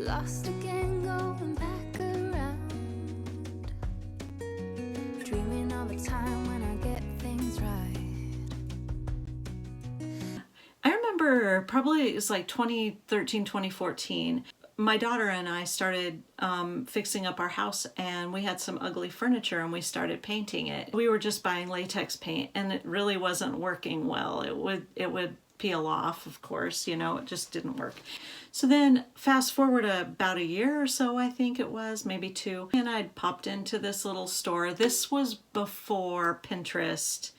Lost again, going back around, dreaming of a time when I get things right. I remember probably it was like 2013, 2014. My daughter and I started fixing up our house, and we had some ugly furniture and we started painting it. We were just buying latex paint and it really wasn't working well. It would peel off, of course, you know, it just didn't work. So then fast forward about a year or so, I think it was, maybe 2, and I'd popped into this little store. This was before Pinterest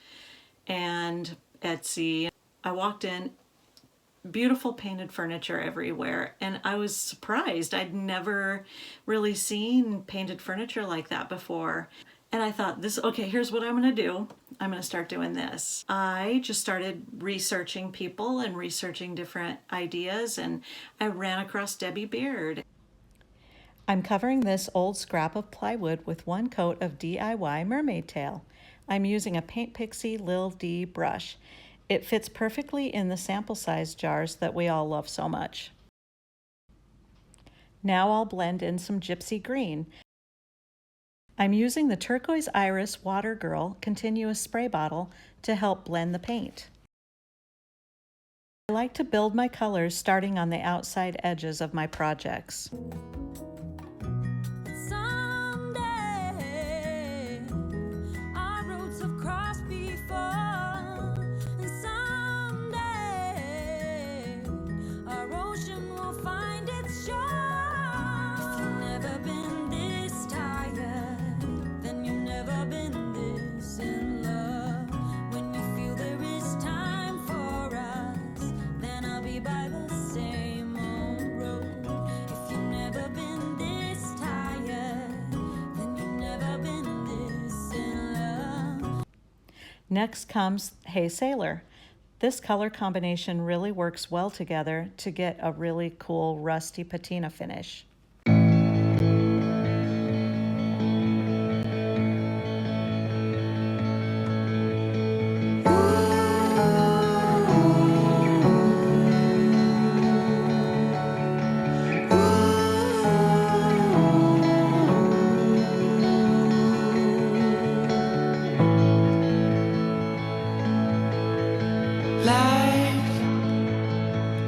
and Etsy. I walked in, beautiful painted furniture everywhere, and I was surprised. I'd never really seen painted furniture like that before. And I thought, okay, here's what I'm going to do. I'm going to start doing this. I just started researching people and researching different ideas, and I ran across Debi Beard. I'm covering this old scrap of plywood with 1 coat of DIY mermaid tail. I'm using a Paint Pixie Lil D brush. It fits perfectly in the sample size jars that we all love so much. Now I'll blend in some gypsy green. I'm using the Turquoise Iris Water Girl continuous spray bottle to help blend the paint. I like to build my colors starting on the outside edges of my projects. Next comes Hey Sailor. This color combination really works well together to get a really cool rusty patina finish.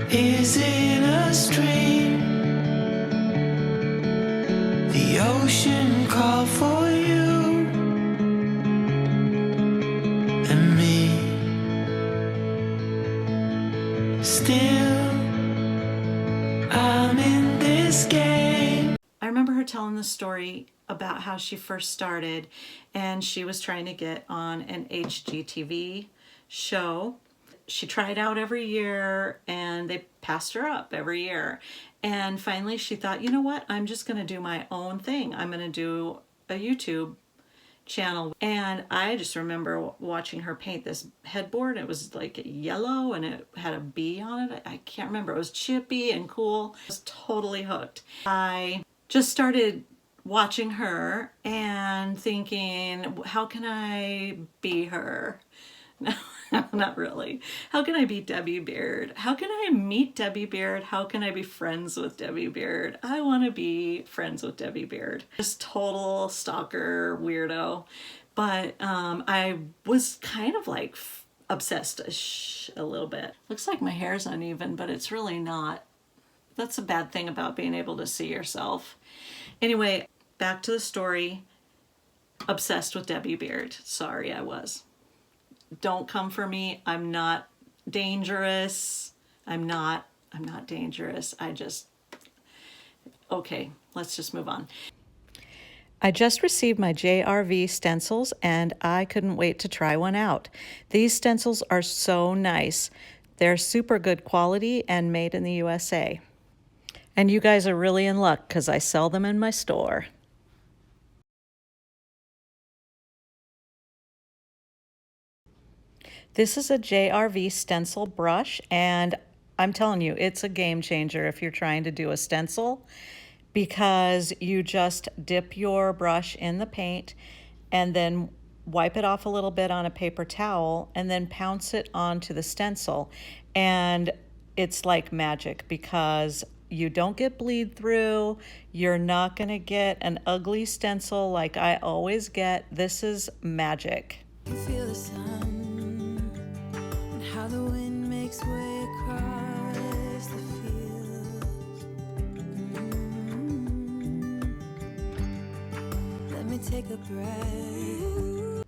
Is in a stream. The ocean called for you and me. Still, I'm in this game. I remember her telling the story about how she first started, and she was trying to get on an HGTV show. She tried out every year and they passed her up every year. And finally she thought, you know what, I'm just going to do my own thing. I'm going to do a YouTube channel. And I just remember watching her paint this headboard. It was like yellow and it had a bee on it. I can't remember. It was chippy and cool. I was totally hooked. I just started watching her and thinking, how can I be her? No, not really. How can I be Debi Beard? How can I meet Debi Beard? How can I be friends with Debi Beard? I want to be friends with Debi Beard. Just total stalker weirdo. But I was kind of like obsessed a little bit. Looks like my hair's uneven, but it's really not. That's a bad thing about being able to see yourself. Anyway, back to the story. Obsessed with Debi Beard. Sorry, I was. Don't come for me. I'm not dangerous. I'm not dangerous. Okay, let's just move on. I just received my JRV stencils and I couldn't wait to try one out. These stencils are so nice. They're super good quality and made in the USA. And you guys are really in luck because I sell them in my store. This is a JRV stencil brush, and I'm telling you, it's a game changer if you're trying to do a stencil, because you just dip your brush in the paint and then wipe it off a little bit on a paper towel and then pounce it onto the stencil. And it's like magic because You don't get bleed through. You're not going to get an ugly stencil like I always get. This is magic. You feel the sun and how the wind makes way across the fields. Let me take a breath.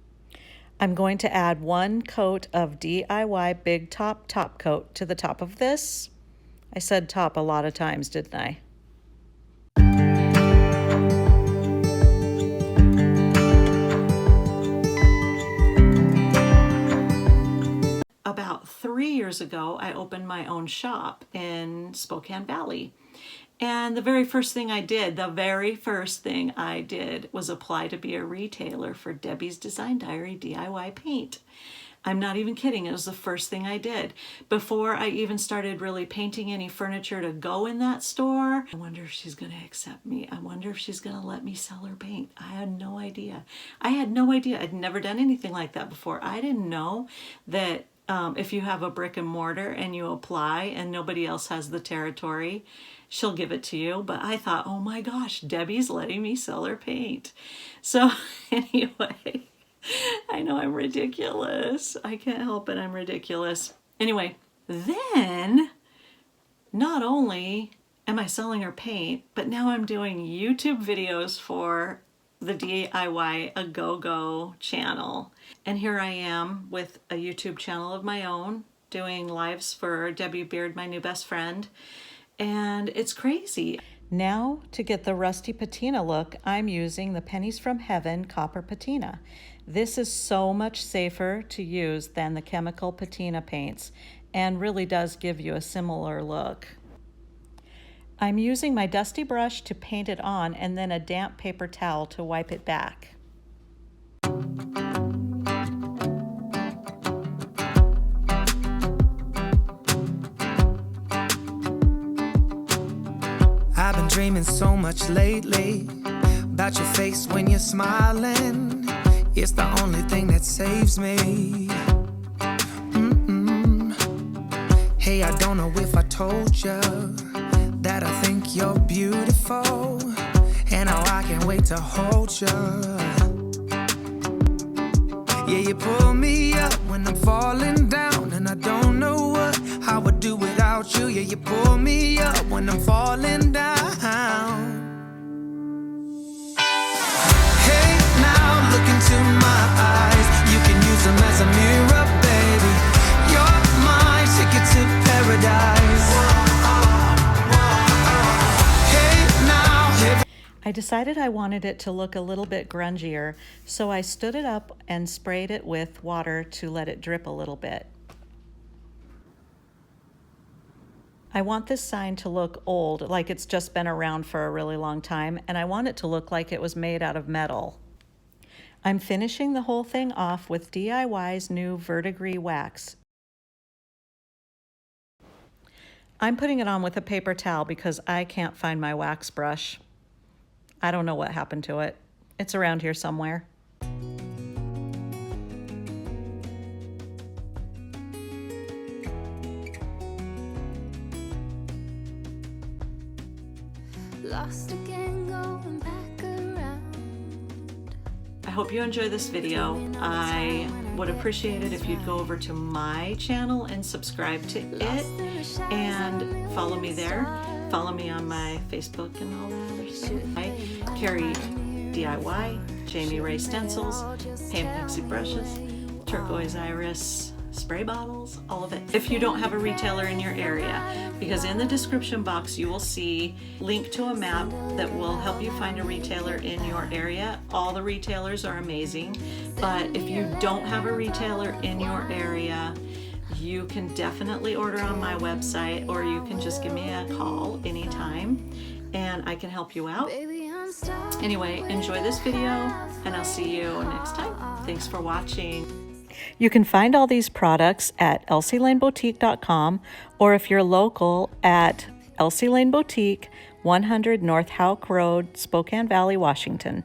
I'm going to add 1 coat of DIY Big Top coat to the top of this. I said top a lot of times, didn't I? About 3 years ago, I opened my own shop in Spokane Valley. And the very first thing I did was apply to be a retailer for Debi's Design Diary DIY paint. I'm not even kidding. It was the first thing I did. Before I even started really painting any furniture to go in that store, I wonder if she's going to accept me. I wonder if she's going to let me sell her paint. I had no idea. I'd never done anything like that before. I didn't know that if you have a brick and mortar and you apply and nobody else has the territory, she'll give it to you. But I thought, oh my gosh, Debi's letting me sell her paint. So anyway, I know I'm ridiculous. I can't help it, I'm ridiculous. Anyway, then not only am I selling her paint, but now I'm doing YouTube videos for the DIY-aGoGo channel. And here I am with a YouTube channel of my own, doing lives for Debi Beard, my new best friend. And it's crazy. Now, to get the rusty patina look, I'm using the Pennies from Heaven copper patina. This is so much safer to use than the chemical patina paints and really does give you a similar look. I'm using my dusty brush to paint it on and then a damp paper towel to wipe it back. I've been dreaming so much lately about your face when you're smiling. It's the only thing that saves me. Hey, I don't know if I told you that I think you're beautiful, and how I can't wait to hold you. Yeah, you pull me up when I'm falling down, and I don't know how I would do without you. Yeah, you pull me up when I'm falling down. Hey, now look into my eyes. You can use them as a mirror, baby. You're my ticket to paradise. I decided I wanted it to look a little bit grungier, so I stood it up and sprayed it with water to let it drip a little bit. I want this sign to look old, like it's just been around for a really long time, and I want it to look like it was made out of metal. I'm finishing the whole thing off with DIY's new verdigris wax. I'm putting it on with a paper towel because I can't find my wax brush. I don't know what happened to it. It's around here somewhere. Lost again, going back around. I hope you enjoy this video. I would appreciate it if you'd go over to my channel and subscribe to it and follow me there. Follow me on my Facebook and all that other stuff. I carry DIY, Jamie Ray stencils, Paint Pixie brushes, turquoise iris spray bottles, all of it. If you don't have a retailer in your area, because in the description box you will see link to a map that will help you find a retailer in your area. All the retailers are amazing, but if you don't have a retailer in your area, you can definitely order on my website, or you can just give me a call anytime and I can help you out. Anyway, enjoy this video and I'll see you next time. Thanks for watching. You can find all these products at elsielaneboutique.com, or if you're local, at Elsie Lane Boutique, 100 North Houck Road, Spokane Valley, Washington.